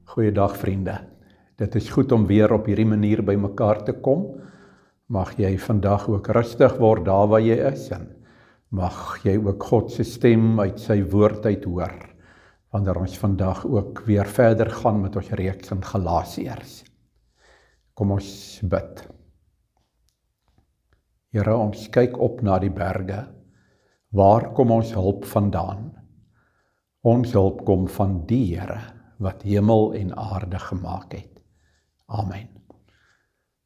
Goeiedag vriende. Dit is goed om weer op hierdie manier by mekaar te kom. Mag jy vandag ook rustig word daar waar jy is en mag jy ook God se stem uit sy woord uit hoor, wanneer ons vandag ook weer verder gaan met ons reeks in Galasiërs. Kom ons bid. Here, ons kyk op na die berge. Waar kom ons hulp vandaan? Ons hulp kom van die Here wat hemel en aarde gemaak het. Amen.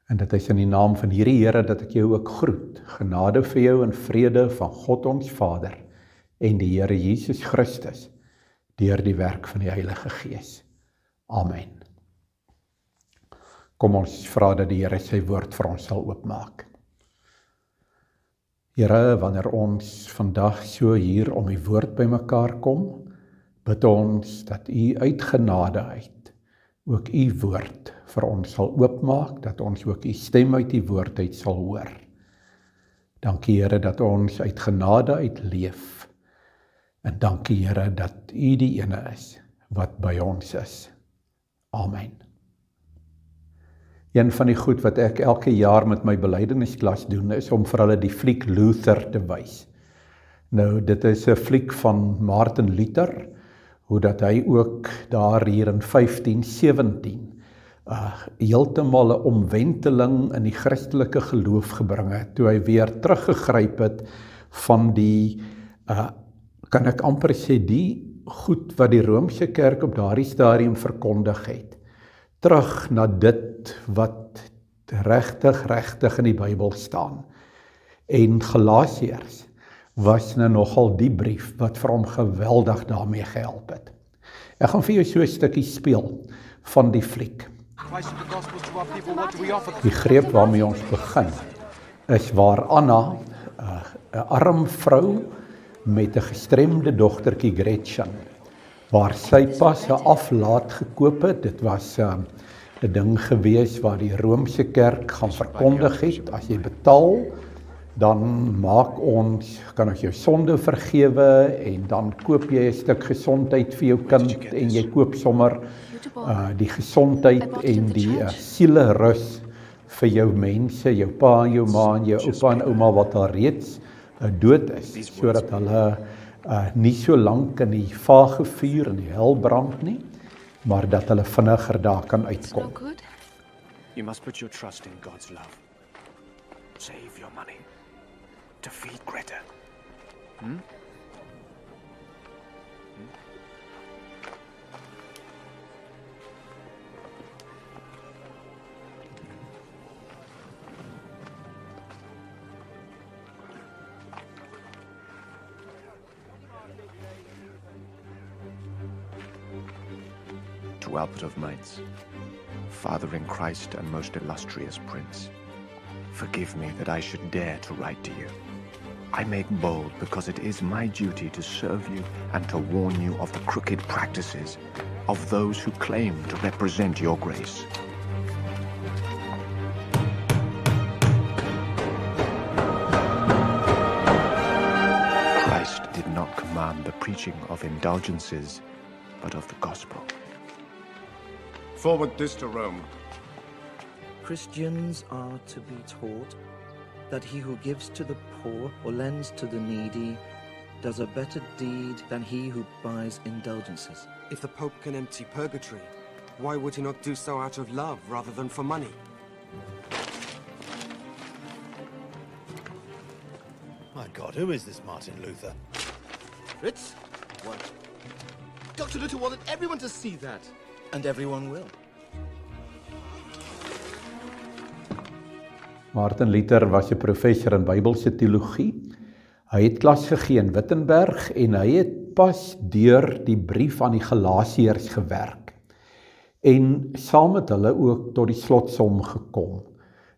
En dit is in die naam van hierdie Here dat ek jou ook groet. Genade vir jou en vrede van God ons Vader en die Here Jesus Christus deur die werk van die Heilige Gees. Amen. Kom ons vra dat die Here sy woord vir ons sal oopmaak. Here, wanneer ons vandag so hier om die woord by mekaar kom, bid ons dat u uit genade uit ook u woord vir ons sal oopmaak, dat ons ook u stem uit die woord uit sal hoor. Dankie Here dat ons uit genade uit leef, en dankie Here dat u die ene is wat by ons is. Amen. Een van die goed wat ek elke jaar met my belydennisklas doen, is om vir hulle die fliek Luther te wys. Nou, dit is 'n fliek van Martin Luther, hoe dat hy ook daar hier in 1517 heeltemal 'n omwenteling in die Christelike geloof gebring het, toe hy weer teruggegryp het van die, kan ek amper sê, die goed wat die Romeinse kerk op daardie stadium verkondig het, terug na dit wat regtig in die Bybel staan. En Galasiërs was nou nogal die brief wat vir hom geweldig daarmee gehelp het. Ek gaan vir jou so 'n stukkie speel van die fliek. Die greep waarmee ons begin is waar Anna, 'n arm vrou met 'n gestremde dogtertjie Gretchen, waar sy pas 'n aflaat gekoop het. Dit was 'n ding gewees waar die Romeinse kerk gaan verkondig het, as jy betaal, dan kan ons jou sonde vergewe, en dan koop jy 'n stuk gesondheid vir jou kind, en jy koop sommer die gesondheid en die sielerus vir jou mense, jou pa, jou ma en jou oupa en ouma wat al reeds dood is, sodat hulle nie so lank in die vage vuur en die hel brand nie, maar dat hulle vinniger daar kan uitkom. You must put your trust in God's love. Save your money to feed Greta. Hmm? 'To Albert of Mainz, Father in Christ and most illustrious Prince, forgive me that I should dare to write to you. I make bold because it is my duty to serve you and to warn you of the crooked practices of those who claim to represent your grace. Christ did not command the preaching of indulgences, but of the gospel. Forward this to Rome. Christians are to be taught that he who gives to the poor or lends to the needy does a better deed than he who buys indulgences. If the Pope can empty purgatory, why would he not do so out of love rather than for money? My God, who is this Martin Luther? Fritz? What? Dr. Luther wanted everyone to see that. And everyone will. Martin Luther was 'n professor in Bybelse teologie. Hy het klas gegee in Wittenberg en hy het pas deur die brief aan die Galasiërs gewerk. En saam met hulle ook tot die slotsom gekom.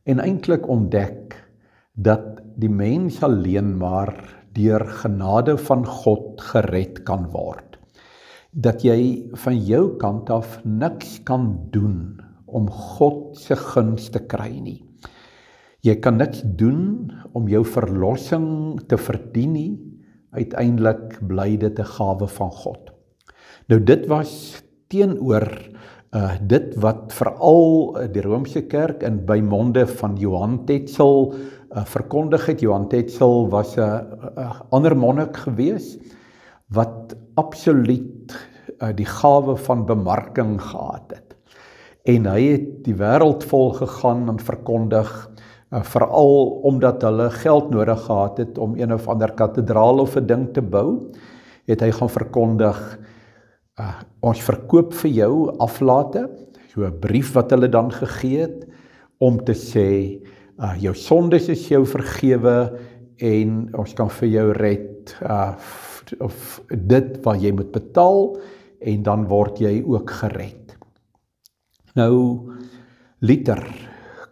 En eintlik ontdek dat die mens alleen maar deur genade van God gered kan word. Dat jy van jou kant af niks kan doen om God se guns te kry nie. Jy kan niks doen om jou verlossing te verdien nie. Uiteindelik bly dit 'n gawe van God. Nou dit was teenoor Dit wat veral die Romeinse Kerk en by monde van Johan Tetzel verkondig het. Johan Tetzel was 'n ander monnik gewees, wat absoluut die gawe van bemarking gehad het. En hy het die wêreld vol gegaan en verkondig, veral omdat hulle geld nodig gehad het om een of ander kathedraal of 'n ding te bou, het hy gaan verkondig, ons verkoop vir jou aflate, so 'n brief wat hulle dan gegee het, om te sê, jou sondes is jou vergewe, en ons kan vir jou red, of dit wat jy moet betaal, en dan word jy ook gered. Nou, Luther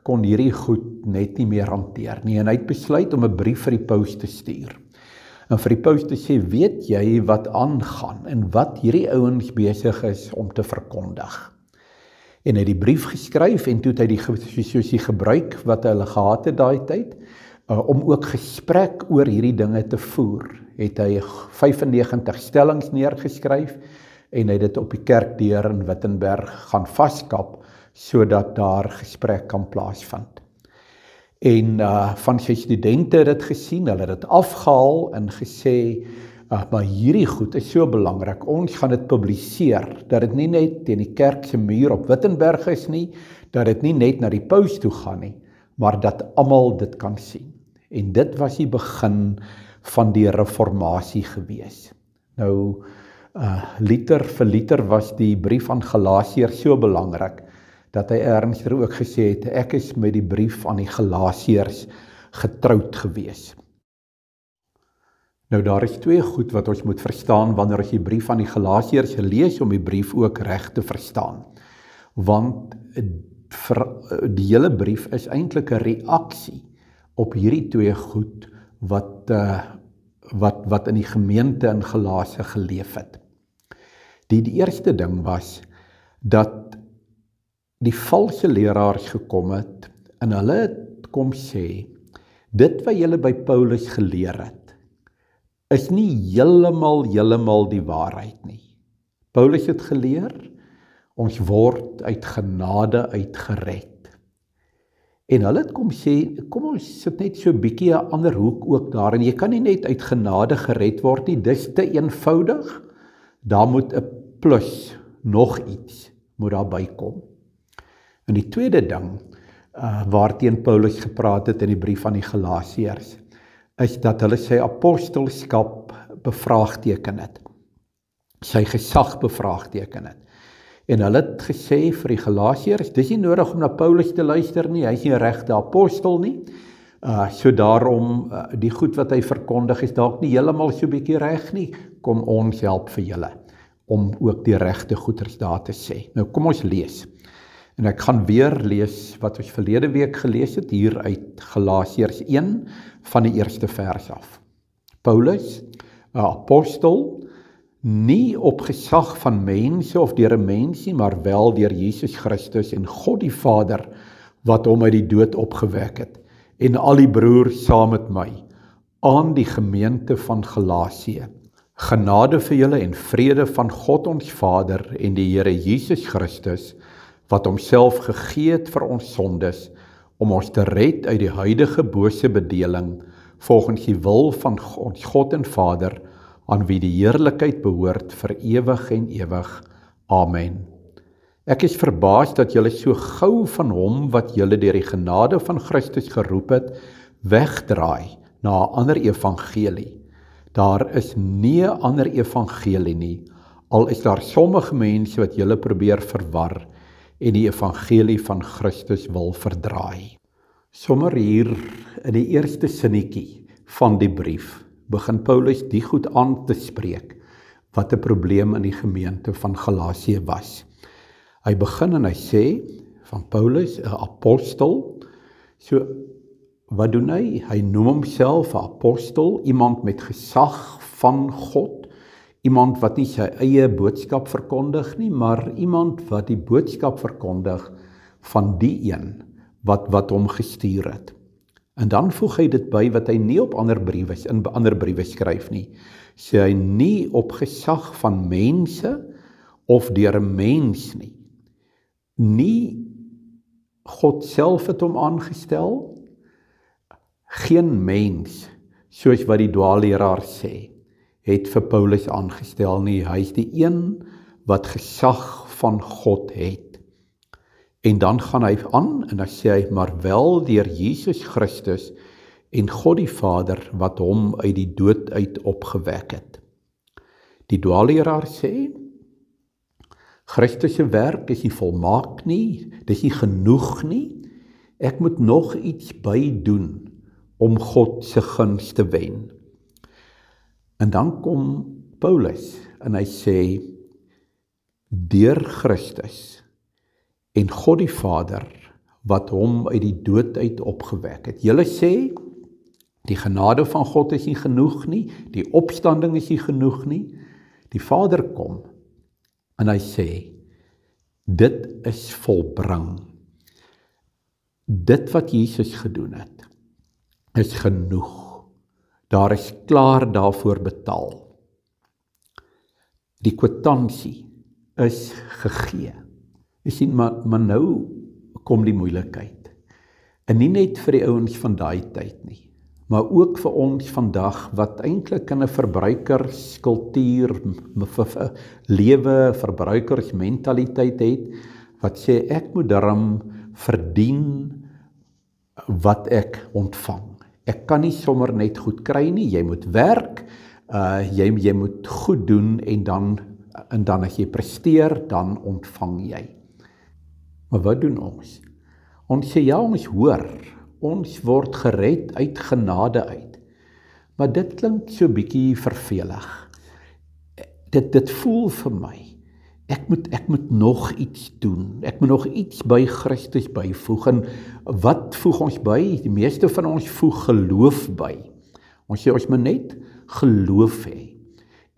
kon hierdie goed net nie meer hanteer nie, en hy het besluit om 'n brief vir die paus te stuur. En vir die paus te sê, weet jy wat aangaan, en wat hierdie ouens besig is om te verkondig. En hy het die brief geskryf, en toe het hy die gebruik wat hulle gehad het daai tyd, om ook gesprek oor hierdie dinge te voer, het hy 95 stellings neergeskryf, en hy het dit op die kerkdeur in Wittenberg gaan vaskap, sodat daar gesprek kan plaasvind. En van sy studente het dit gesien, hulle het dit afgehaal en gesê, maar hierdie goed is so belangrik, ons gaan dit publiseer, dat dit nie net teen die kerk se muur op Wittenberg is nie, dat dit nie net na die paus toe gaan nie, maar dat almal dit kan sien. En dit was die begin van die reformatie gewees. Nou, vir Luther was die brief aan Galasiërs so belangrik, dat hy ernstig ook gesê het, ek is met die brief aan die Galasiërs getroud gewees. Nou daar is twee goed wat ons moet verstaan wanneer ons die brief aan die Galasiërs lees, om die brief ook reg te verstaan. Want die hele brief is eintlik 'n reaksie op hierdie twee goed wat in die gemeente in Galasië geleef het. Die eerste ding was, dat die valse leraars gekom het, en hulle het kom sê, dit wat julle by Paulus geleer het, is nie heeltemal die waarheid nie. Paulus het geleer, ons word uit genade uitgered. En hulle het kom sê, kom ons sit net so 'n bietjie 'n ander hoek ook daar, en jy kan nie net uit genade gered word nie, dis te eenvoudig, daar moet 'n plus, nog iets, moet daar bykom. En die tweede ding, waarteen Paulus gepraat het in die brief aan die Galasiërs, is dat hulle sy apostelskap bevraagteken het, sy gesag bevraagteken het. En hulle het gesê vir die Galasiërs, dis nie nodig om na Paulus te luister nie, hy is nie 'n regte apostel nie, so daarom, die goed wat hy verkondig is dalk nie heeltemal so bietjie reg nie, kom ons help vir julle, om ook die regte goeders daar te sê. Nou kom ons lees, en ek gaan weer lees wat ons verlede week gelees het, hier uit Galasiërs 1, van die eerste vers af. Paulus, 'n apostel, nie op gesag van mense of deur 'n mens nie, maar wel deur Jesus Christus en God die Vader, wat hom uit die dood opgewek het, en al die broers saam met my, aan die gemeente van Galasië. Genade vir julle en vrede van God ons Vader en die Here Jesus Christus, wat homself gegee het vir ons sondes, om ons te red uit die huidige bose bedeling, volgens die wil van ons God en Vader, aan wie die heerlikheid behoort vir ewig en ewig. Amen. Ek is verbaas dat julle so gou van hom wat julle deur die genade van Christus geroep het, wegdraai na 'n ander evangelie. Daar is nie 'n ander evangelie nie, al is daar sommige mense wat julle probeer verwar en die evangelie van Christus wil verdraai. Sommer hier in die eerste sinnetjie van die brief begin Paulus die goed aan te spreek wat 'n probleem in die gemeente van Galasië was. Hy begin en hy sê van Paulus, 'n apostel. So wat doen hy? Hy noem homself 'n apostel, iemand met gesag van God, iemand wat nie sy eie boodskap verkondig nie, maar iemand wat die boodskap verkondig van die een wat hom gestuur het. En dan voeg hy dit by wat hy nie op ander briewe skryf nie. Sê hy nie op gesag van mense of deur 'n mens nie, nie God self het hom aangestel, geen mens, soos wat die dwaalleraar sê, het vir Paulus aangestel nie. Hy is die een wat gesag van God het. En dan gaan hy aan en dan sê hy, maar wel deur Jesus Christus en God die Vader wat hom uit die dood uit opgewek het. Die dwaalleraar sê, Christus se werk is nie volmaak nie, dis nie genoeg nie, ek moet nog iets bydoen om God se guns te wen. En dan kom Paulus en hy sê, deur Christus en God die Vader wat hom uit die dood uit opgewek het. Julle sê, die genade van God is nie genoeg nie, die opstanding is nie genoeg nie. Die Vader kom en hy sê, dit is volbring. Dit wat Jesus gedoen het, is genoeg. Daar is klaar daarvoor betaal. Die kwitansie is gegee. Jy sien, maar nou kom die moeilikheid. En nie net vir die ouens van daai tyd nie, maar ook vir ons vandag, wat eintlik in 'n verbruikerskultuur, lewe, verbruikersmentaliteit het, wat sê, ek moet daarom verdien wat ek ontvang. Ek kan nie sommer net goed kry nie, jy moet werk, jy moet goed doen, en dan as jy presteer, dan ontvang jy. Maar wat doen ons? Ons sê, ja, ons hoor, ons word gered uit genade uit. Maar dit klink so bietjie vervelig. Dit voel vir my, ek moet nog iets doen, ek moet nog iets by Christus byvoeg, en wat voeg ons by? Die meeste van ons voeg geloof by. Ons sê, ons moet net geloof hê.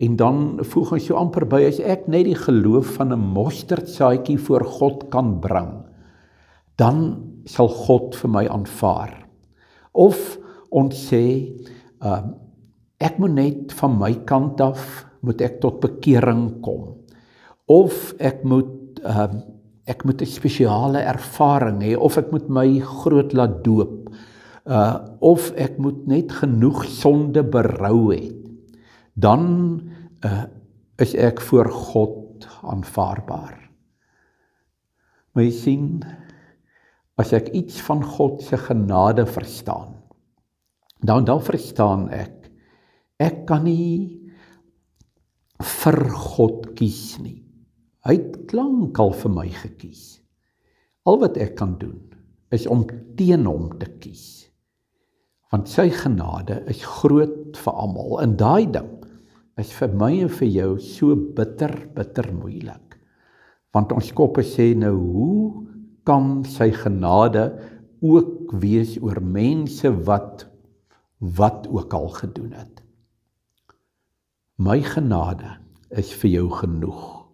En dan voeg ons so amper by, as ek net die geloof van 'n mosterdsaadjie voor God kan bring, dan sal God vir my aanvaar. Of ons sê, ek moet net van my kant af, moet ek tot bekering kom. Of ek moet 'n spesiale ervaring hê, of ek moet my groot laat doop, of ek moet net genoeg sonde berou het, dan is ek voor God aanvaarbaar. Maar jy sien, as ek iets van God se genade verstaan, dan verstaan ek kan nie vir God kies nie. Hy het klank al vir my gekies. Al wat ek kan doen, is om teen hom te kies. Want sy genade is groot vir almal, en daai ding is vir my en vir jou so bitter moeilik. Want ons koppe sê nou, hoe kan sy genade ook wees oor mense wat ook al gedoen het? My genade is vir jou genoeg.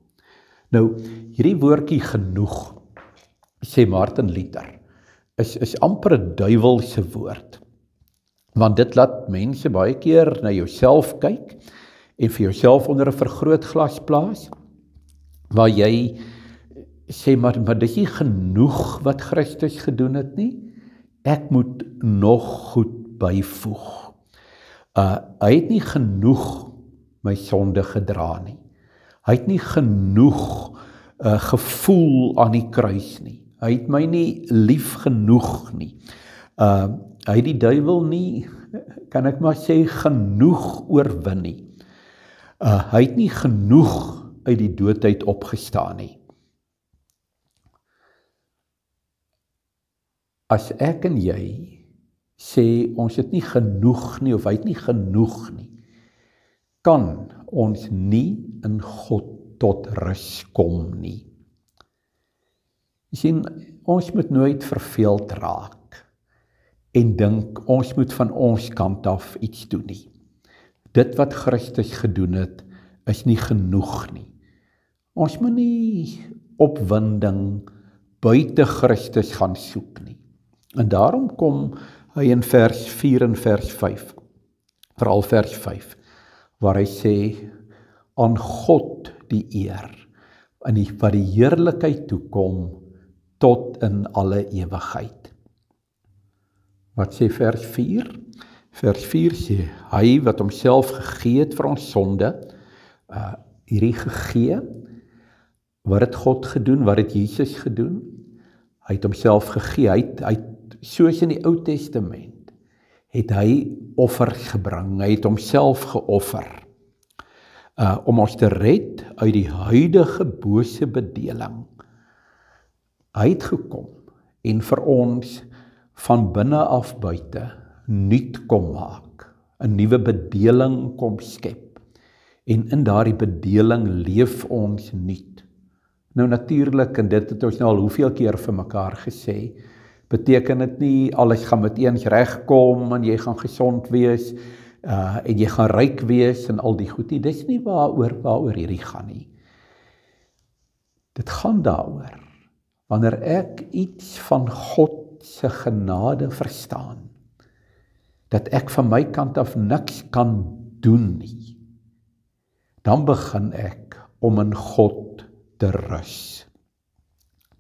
Nou, hierdie woordjie genoeg, sê Martin Luther, is amper 'n duiwelse woord. Want dit laat mense baie keer na jouself kyk, en vir jouself onder 'n vergrootglas plaas, waar jy sê, maar dis nie genoeg wat Christus gedoen het nie, ek moet nog goed byvoeg. Hy het nie genoeg my sonde gedra nie. Hy het nie genoeg gevoel aan die kruis nie. Hy het my nie lief genoeg nie. Hy het die duiwel nie, kan ek maar sê, genoeg oorwin nie. Hy het nie genoeg uit die dood uit opgestaan nie. As ek en jy sê, ons het nie genoeg nie, of hy het nie genoeg nie, kan ons nie in God tot rus kom nie. Jy sien, ons moet nooit verveeld raak en dink, ons moet van ons kant af iets doen nie. Dit wat Christus gedoen het, is nie genoeg nie. Ons moet nie opwinding buite Christus gaan soek nie. En daarom kom hy in vers 4 en vers 5, veral vers 5, waar hy sê, aan God die eer, en wat die heerlikheid toekom tot in alle ewigheid. Wat sê vers 4? Vers 4 sê, hy wat homself gegee het vir ons sonde, hierdie gegee, wat het God gedoen, wat het Jesus gedoen? Hy het homself gegee, hy het soos in die Ou Testament, het hy offers gebring, hy het homself geoffer, om ons te red uit die huidige bose bedeling. Hy het gekom en vir ons van binne af buite nuut kom maak, 'n nuwe bedeling kom skep, en in daardie bedeling leef ons nuut. Nou natuurlik, en dit het ons nou al hoeveel keer vir mekaar gesê, beteken dit nie alles gaan met eens regkom en jy gaan gesond wees en jy gaan ryk wees en al die goed nie. Dis nie waaroor hierdie gaan nie. Dit gaan daaroor wanneer ek iets van God se genade verstaan, dat ek van my kant af niks kan doen nie, dan begin ek om in God te rus.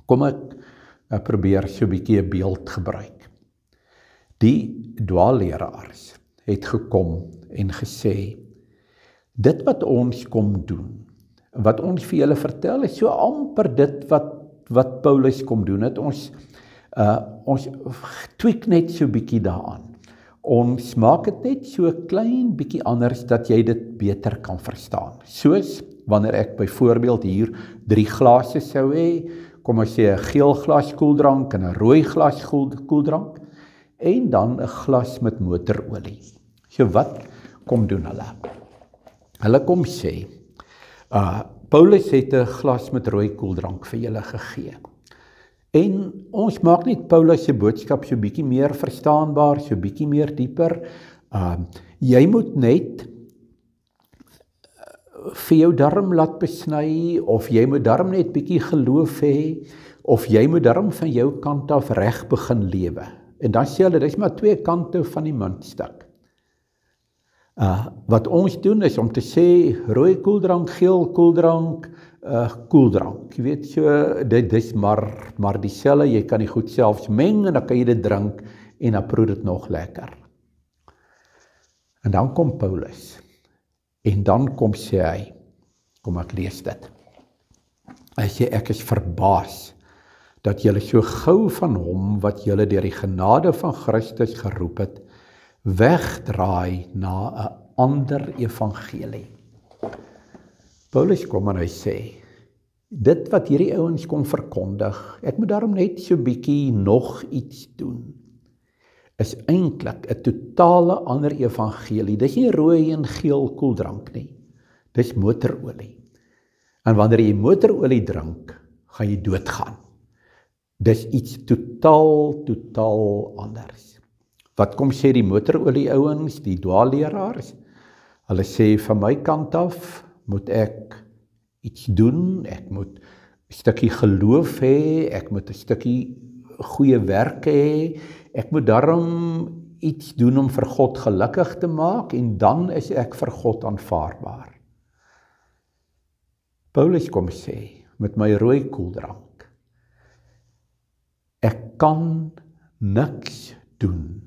Kom ek probeer so 'n bietjie 'n beeld gebruik. Die dwaalleraars het gekom en gesê, dit wat ons kom doen, wat ons vir julle vertel, is so amper dit wat Paulus kom doen het. Ons tweak net so 'n bietjie daaraan. Ons maak dit net so klein bietjie anders, dat jy dit beter kan verstaan. Soos wanneer ek byvoorbeeld hier 3 glase sou hê, kom ons sê 'n geel glas koeldrank en 'n rooi glas koeldrank, en dan 'n glas met motorolie. So wat kom doen hulle? Hulle kom sê, Paulus het 'n glas met rooi koeldrank vir julle gegee. En ons maak net Paulus se boodskap so bietjie meer verstaanbaar, so bietjie meer dieper. Jy moet net vir jou darm laat besny, of jy moet darm net bietjie geloof hê, of jy moet darm van jou kant af reg begin lewe. En dan sê hulle, dis maar 2 kante van die muntstuk. Wat ons doen is om te sê, rooi koeldrank, geel koeldrank, koeldrank. Jy weet, so, dit is maar dieselfde, jy kan die goed selfs meng, en dan kan jy dit drink, en dan proe dit nog lekker. En dan kom Paulus, en dan sê hy, kom ek lees dit. Hy sê, ek is verbaas, dat julle so gou van hom, wat julle deur die genade van Christus geroep het, wegdraai na 'n ander evangelie. Paulus kom en hy sê, dit wat hierdie ouens kom verkondig, ek moet daarom net so bietjie nog iets doen, is eintlik 'n totale ander evangelie. Dis nie rooi en geel koeldrank nie, dis motorolie. En wanneer jy motorolie drink, gaan jy doodgaan. Dis iets totaal anders. Wat kom sê die motorolie ouens, die dwaalleraars? Hulle sê, van my kant af moet ek iets doen, ek moet 'n stukkie geloof hê, ek moet 'n stukkie goeie werke hê, ek moet daarom iets doen om vir God gelukkig te maak, en dan is ek vir God aanvaarbaar. Paulus kom sê, met my rooi koeldrank, ek kan niks doen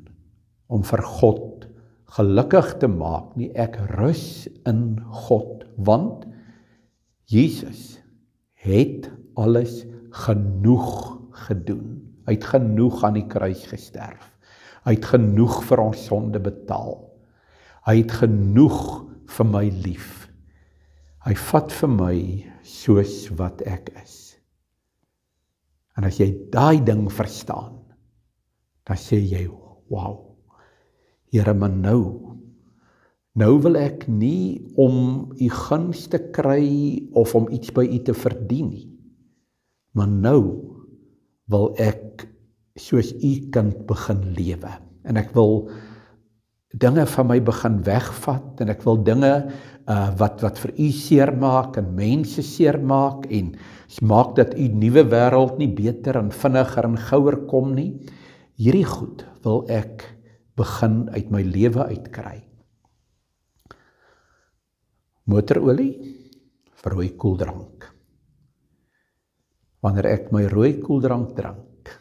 om vir God gelukkig te maak nie, ek rus in God, want Jesus het alles genoeg gedoen. Hy het genoeg aan die kruis gesterf. Hy het genoeg vir ons sonde betaal. Hy het genoeg vir my lief. Hy vat vir my soos wat ek is. En as jy daai ding verstaan, dan sê jy, wow, Here, maar nou wil ek nie om u guns te kry of om iets by u te verdien nie, maar nou wil ek soos u kind begin lewe, en ek wil dinge van my begin wegvat, en ek wil dinge wat vir u seermaak en mense seermaak, en maak dat u nuwe wêreld nie beter en vinniger en gouer kom nie. Hierdie goed wil ek begin uit my lewe uitkry. Motorolie vir rooi koeldrank. wanneer ek my rooi koeldrank drink,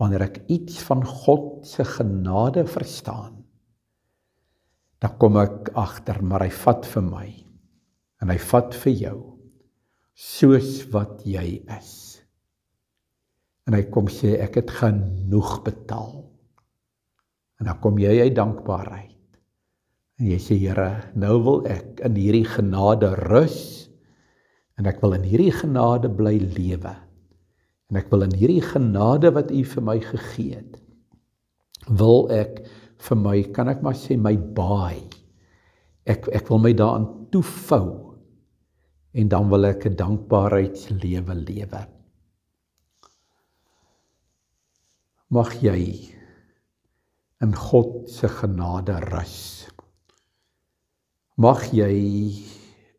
wanneer ek iets van God se genade verstaan, dan kom ek agter, maar hy vat vir my, en hy vat vir jou, soos wat jy is. En hy kom sê, ek het genoeg betaal. En dan kom jy uit dankbaarheid. En jy sê, Here, nou wil ek in hierdie genade rus, en ek wil in hierdie genade bly lewe. En ek wil in hierdie genade wat U vir my gegee het, wil ek vir my, kan ek maar sê, my baai. Ek wil my daaraan toevou, en dan wil ek 'n dankbaarheidslewe lewe. Mag jy in God se genade rus. Mag jy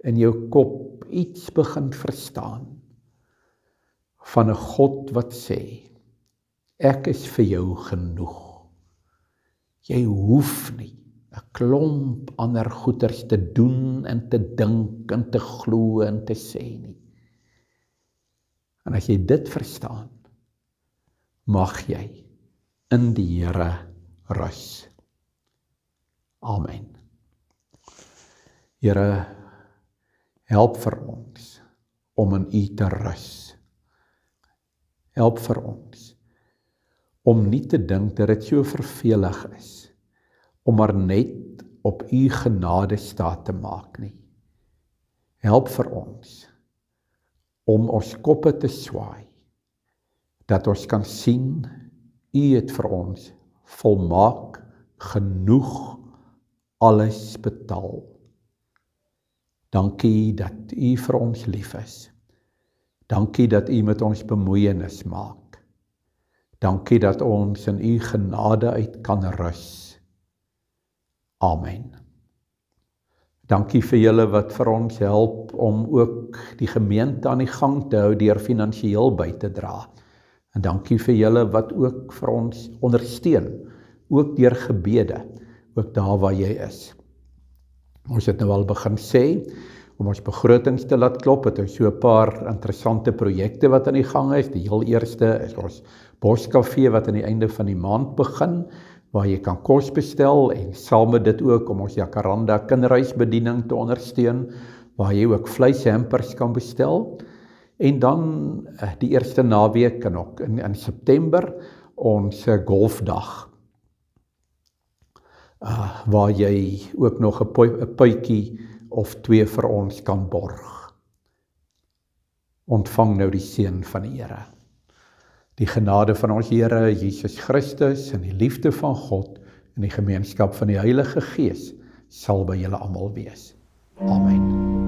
in jou kop iets begin verstaan van 'n God wat sê, ek is vir jou genoeg. Jy hoef nie 'n klomp ander goeders te doen en te dink en te glo en te sê nie. En as jy dit verstaan, mag jy in die Here rus. Amen. Here, help vir ons om in U te rus. Help vir ons om nie te dink dat dit so vervelig is, om maar net op U genade staat te maak nie. Help vir ons om ons koppe te swaai, dat ons kan sien, U het vir ons volmaak genoeg alles betaal. Dankie dat U vir ons lief is. Dankie dat U met ons bemoeienis maak. Dankie dat ons in U genade uit kan rus. Amen. Dankie vir julle wat vir ons help om ook die gemeente aan die gang te hou deur finansiëel by te dra. En dankie vir julle wat ook vir ons ondersteun, ook deur gebede, ook daar waar jy is. Ons het nou al begin sê, om ons begrotings te laat klop, het ons so 'n paar interessante projekte wat aan die gang is. Die heel eerste is ons Boskafee wat aan die einde van die maand begin, waar jy kan kos bestel, en saam met dit ook om ons Jacaranda kinderhuisbediening te ondersteun, waar jy ook vleishampers kan bestel. En dan die eerste naweek en ook in September ons golfdag, waar jy ook nog 'n puitjie of 2 vir ons kan borg. Ontvang nou die seën van die Here. Die genade van ons Here Jesus Christus en die liefde van God en die gemeenskap van die Heilige Gees sal by julle almal wees. Amen.